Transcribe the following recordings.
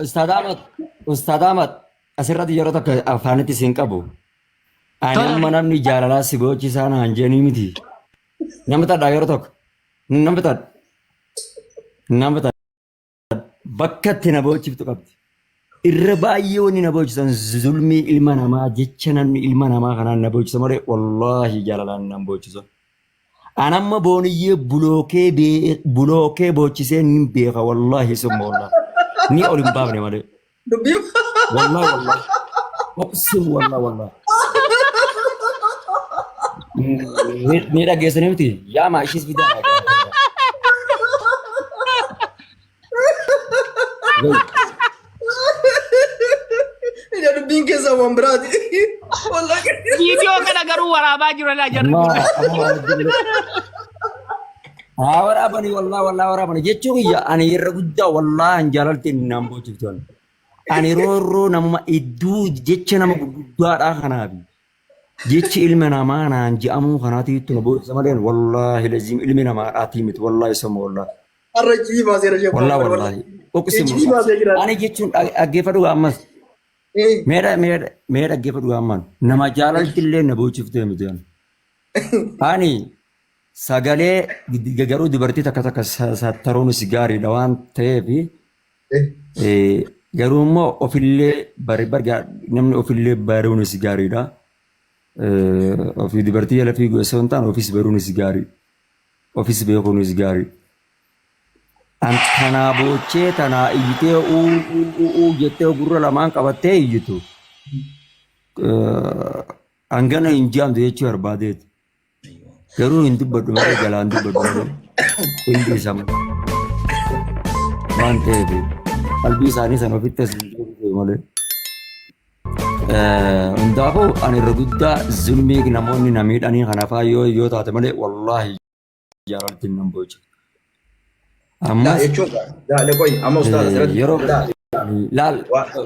Ustaad Ahmad asirratti yeroo tokko afaanitti siin qabu. Ani Tola. amma namni jaalalaa si gochisaa naan jedhanii miti. Nama tadhaa yeroo tokko. Nama tadha. Nama tadha. Bakka itti na bochiftu qabdi. Irra baay'ee wanni na bochisan zulmii ilma namaa jecha namni ilma namaa kanaan na bochisa malee wallaahi jaalalaan nan bochisan. Anamma booniyyee bulookee bochisee ni beeka wallaahi summa wallaahi. Ni ol hin baafne malee. Dubbii Wallaahi wallaahi. Obsin wallaahi wallaahi. Ni dhageessanii miti yaa maashis fidaa. ija dubbiin keessa waan biraati. Wallahi. Viidiyoo kana garuu waraabaa jiru laa jarri kun. Waraabanii wallaahi waraabanii jechuun iyya ani irra guddaa wallaahi hin jaalalti inni naan bochiftan. Ani roorroo namuma idduu jecha nama guddaadhaa kanaafi. Jechi ilma namaa naan je'amuu kanaatiitu na bochisa malee wallaahi laziim ilmi namaa dhaatii miti wallaahi sama wallaahi. Har'a jii baasee rajee. Wallaahi. Jii baasee jira. Ani jechuun dhaggeeffadhu ammas. Mee dhaggeeffadhu amman. Nama jaalalti illee na bochiftee miti. Ani sagalee garuu dubartii takka sattaruunis gaariidha waan ta'eef garuu immoo ofillee namni ofillee baruunis gaariidha. Ofii dubartii jala fiiguu osoo hin taane ofiis baruunis gaarii. Ofiis beekuunis gaarii. Tanaa boochee tanaa iyyitee jettee gurra lamaan qabattee iyyitu. Hangana hin jaamtu jechuu barbaadeeti. Garuu hin dubbadhu malee jalaan dubbadhu malee hundi isaa waan ta'eef qalbii isaanii sana ofitti as hin deebisee malee. Hundaafuu ani irra guddaa zulmii namoonni na miidhanii kanaafaa yoo taate malee wallaahi jaalaltiin nan boca. Ammas jechuun qoy amma ustaaz asirratti yeroo laal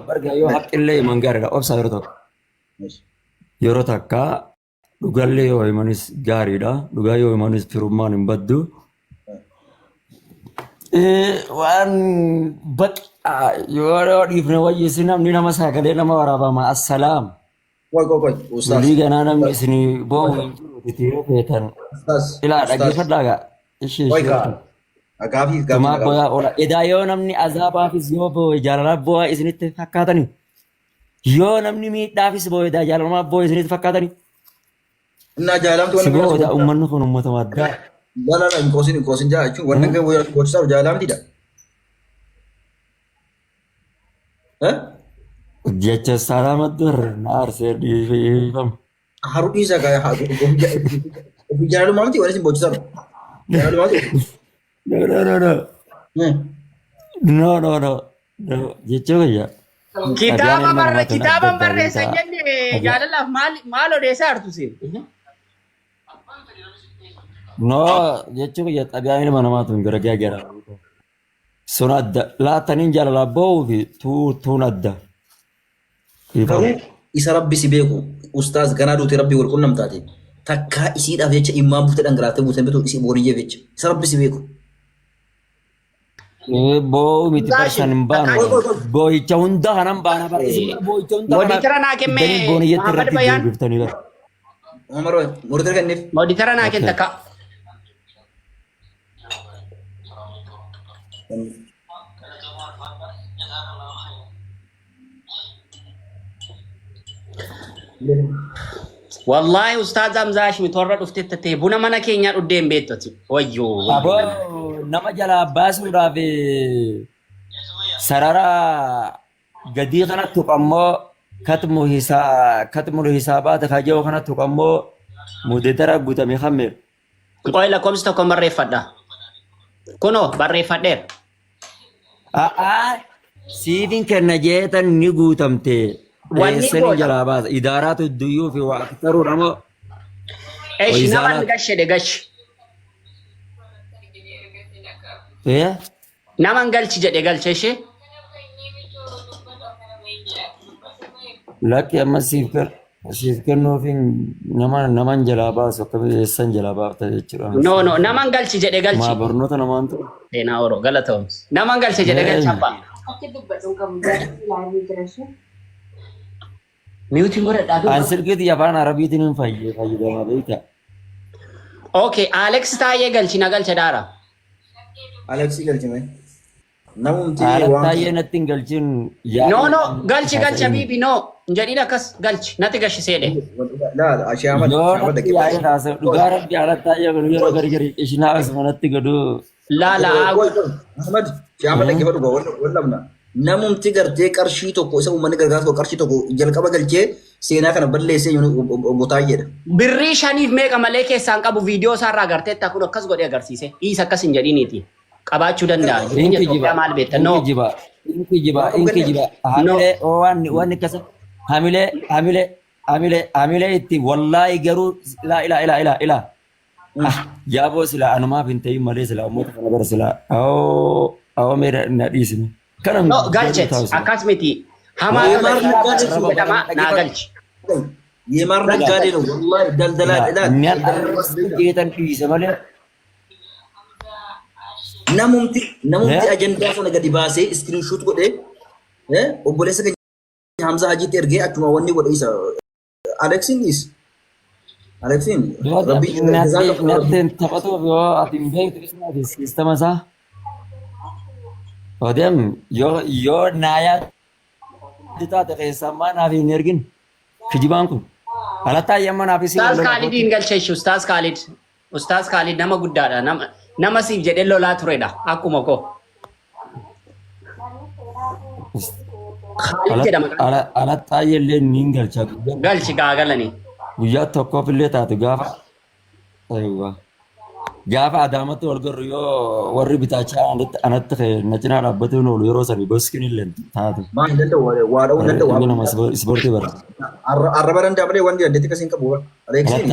barga yoo haqqillee himan gaariidha obsaa yeroo tokko. Yeroo takka dhugallee yoo himanis gaariidha. Dhugaa yoo himanis firummaan hin baddu. Waan yoo dhiifne wayyeessi namni nama sagalee nama waraabama assalaam. qoy ustaaz. Walii ganaa namni isinii boo'u hin jiru titiiree feetan. Ilaa dhaggeeffadhaagaa. Qoy gaafii Tumaa goyaa oola. Edaa yoo namni azaabaafis yoo boo'e jaalalaaf boo'aa isinitti fakkaatani. Yoo namni miidhaafis boo'e edaa jaalalaaf boo'e isinitti fakkaatani. Innaa jaalamtu Si boo'e edaa uummanni kun uummata addaa. Jaalala hin qoosin jaa jechuun wanna kan gochisaaf jaalamtidha. Jecha salaamatu na arsee dhiifama. Haruu dhiisaa gaa ofii jaalalummaa miti waan isin bochisan. Jaalalummaa miti. No. Jecha gayyaa. Kitaaba barreessan jenne jaalalaaf maal odeessaa hartu siin? No jecha gayyaa xabiyaa ilma namaatu hin gara gaagara. Sun adda laataniin jaalalaaf boo'uu fi tuun adda. Garuu isa rabbi si beeku ustaaz ganaa duute rabbi wal qunnamtaate takkaa isiidhaaf jecha immaan buutee dhangalaattee buutee bituu isii booniyyeef jecha isa rabbi si beeku. Boo'u miti barsan hin baanu. Boo'icha hunda kanan baana barreessi. Boo'icha hunda kanan. Mooditara naa kennee booniyyatti Muhammad irratti Bayyaan. deebiftanii bara. Muhammad Bayyaan murtee kenneef. Mooditara naa kenna takka. Wallahi Ustaaz Hamzaa Shimit warra dhuftetti ta'e buna mana keenyaa dhuddee hin beektoti. Wayyoo. Aboo nama jalaa baasuudhaaf sarara gadii kanatti tuqammoo katmul hisaabaata kajoo kanatti tuqammoo muudetara guutame hammeera. Qoy lakkoofsi tokko barreeffadha. Kunoo barreeffadheera. Siifin kenna jeetan ni guutamte. Wanni Eessanii gooda. jalaa baasa. Idaaraatu duyyuu fi waa aktaruu namoo. Eeshi Wayzaanaa. naman gashedhe gashi. Naman galchi jedhe galche ishee. Lakki amma siif kennuufiin naman jalaa baasu akkamiin eessan jalaa baafta jechuudha. No naman galchi jedhe galchi. Maa barnoota namaan ta'u. Seenaa oroo galatoomsi. Naman galche jedhe galchi abbaa. Akka dubbadhu qabu gaariitti ilaaluu jira sun. Miyuutiin godhadhaa An duuba. silkiitii afaan arabiitiin hin fayyadamaa beekta. Okay, Alex taayee galchi na galcha daara. Aleksii galchime. Namumti Alattaayyee natti hin galchin. No, no, galchi galcha biibi no. Jedhiin akkas galchi natti gashiseedhe. laal ashee amala Yoo shaama natti dhaqee yaa'ee taasisa dhugaa rabbi alattaayyee godhu yeroo gargari ishinaa asuma natti godhu. Laala Ahmad shaama dhaqee fadhu wallamna. Namumti gartee qarshii tokko isa uummanni gargaarsa tokko qarshii tokko jalqaba galchee seenaa kana balleessee botaayyeedha. birrii shaniif meeqa malee keessaan qabu viidiyoo isaarraa agartee kun akkas godhee agarsiise. Dhiis akkas hin jedhiniiti. Qabaachuu danda'a. Jireenya Itoophiyaa maal beektan? No. Inki jiba. Hamilee waan akkasa hamilee itti wallaahi garuu ilaa. Jaaboo silaa anumaaf hin ta'in malee silaa uummata kana bara silaa awoo meedha na dhiisime. No, galchet akkas miti. Hamaa jedhama naa galchi. Yeemaar naggaadee no wallahi daldalaa Nyaata arrabsiisan dhiise malee. namumti ajandaa sana gadi baasee screenshot godhee obboleessa keenya Hamza Hajiitti ergee achuma wanni godhe isa Aleksiin Natti taphatuuf yoo ati hin beektu isnaati siistama isaa. Odeem yoo naayaa taate keessammaa naaf hin ergin kijibaan kun. Alattaayyee amma naaf isin. Ustaaz Khaalidiin galcheessu Ustaaz Khaalid. Ustaaz Khaalid nama guddaadha. Nama siif jedhee lolaa turedha. Akkuma koo. Khaalid jedhama. Alattaayyee illee ni galcha. Galchi gaagalanii. Guyyaa tokkoof illee taatu gaafa adaamatti wal garru yoo warri bitaachaa anatti na cinaa dhaabbatuun oolu yeroo sanii goskiin illee taatu. Maan danda'u waa dha'uu danda'u. Inni nama ispoortii bara. Arraba danda'a malee wanti dandeetti akkasiin qabu. Aleksiin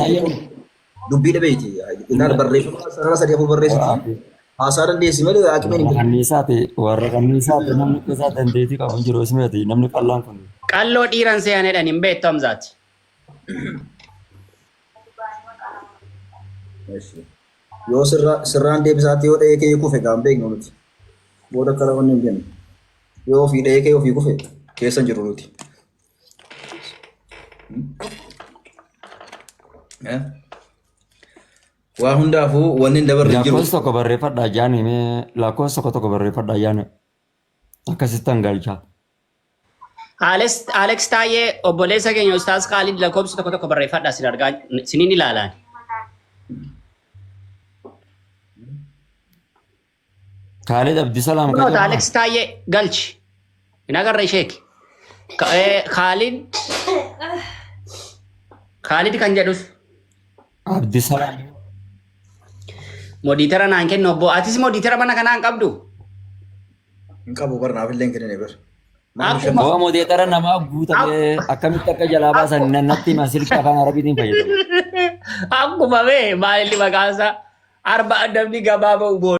dubbii dhabeeti. Ilaala barreeffama sarara sadii afur barreessiti. Haasaa dandeessi malee haqimeen hin warra kanniisaati namni keessaa dandeetii qabu jiru ismeeti namni qallaan kun. Qalloo dhiiran seenedhan hin beektu Hamzaati. yoo sirraan deebisaatti yoo dhahee kee kufe gaan beeknu nuti. Booda akkana wanni hin jennu. Yoo ofii dhahee kee ofii kufe keessa hin jiru nuti. Waa hundaafuu wanni hin dabarre hin jiru. Lakkoofsa tokko barreeffadhaa jaani lakkoofsa tokko barreeffadhaa jaani akkasittan galcha. Alex taayee obboleessa keenya Ustaaz Khaalid lakkoofsa tokko barreeffadhaa sin argaa siniin ilaalaan. Khalid Abdisalaam No, Alex taayee galchi. Hin agarre isheeki. Khaalid kan jedhus. Abdisalaam. Mooditara naan kennu obbo. Atis mooditara mana kanaan qabdu. Hin qabu barnaaf illee hin kennine bar. Oo mooditara namaa guutamee akkamitti akka jalaa baasan natti masilki afaan arabiitiin fayyadamu. Akkuma bee maalilli maqaansa arba addabni gabaabaa